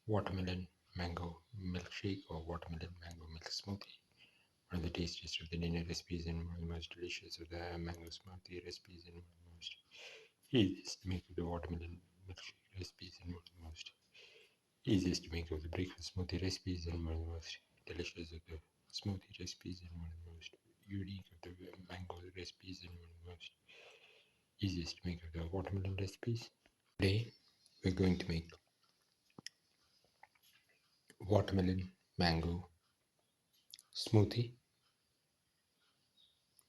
watermelon mango milkshake or watermelon mango milk smoothie. One of the tastiest of the dinner recipes and one of the most delicious of the mango smoothie recipes and one of the most easiest to make of the watermelon milkshake recipes and one of the most easiest to make of the breakfast smoothie recipes and one of the most delicious of the smoothie recipes and one of the most unique of the mango recipes and one of the most easiest to make of the watermelon recipes. Today we're going to make watermelon mango smoothie.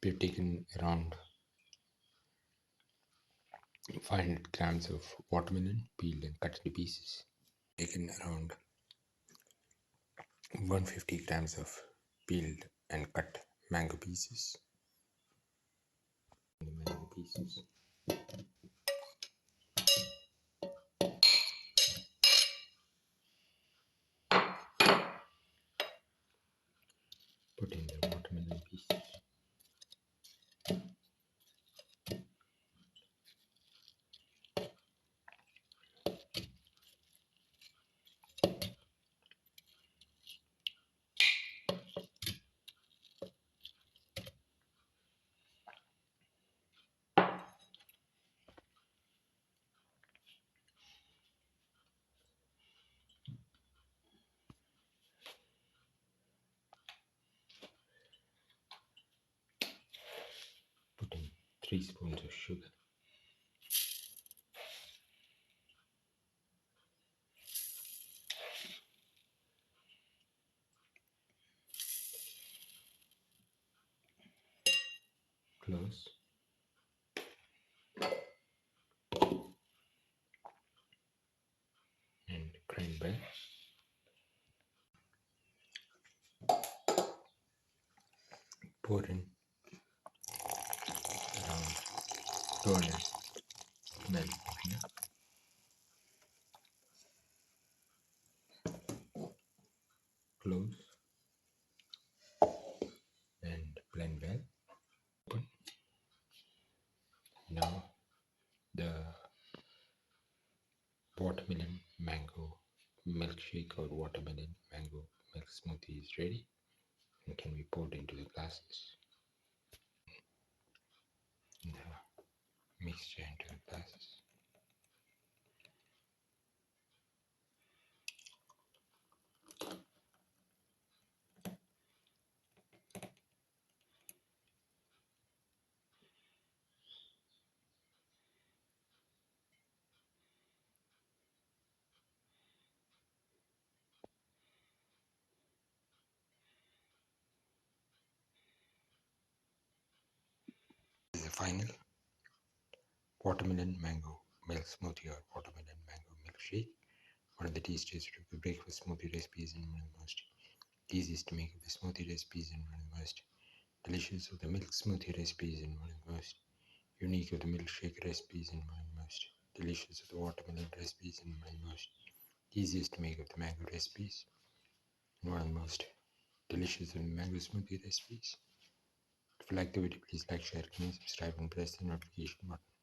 We've taken around 500 grams of watermelon peeled and cut into pieces. Taken around 150 grams of peeled and cut mango pieces. Put in the watermelon pieces. Put in 3 spoons of sugar. Close. And grind well. Pour in around 200 ml of milk. Close and blend well. Open. Now the watermelon mango milkshake or watermelon mango milk smoothie is ready and can be poured into the glasses. The mixture into the glasses. This is the final watermelon mango milk smoothie or watermelon mango milkshake. One of the tastiest of the breakfast smoothie recipes and one of the most easiest to make of the smoothie recipes and one of the most delicious of the milk smoothie recipes and one of the most unique of the milkshake recipes and one of the most delicious of the watermelon recipes and one of the most easiest to make of the mango recipes and one of the most delicious of the mango smoothie recipes. If you like the video, please like, share, comment, subscribe and press the notification button.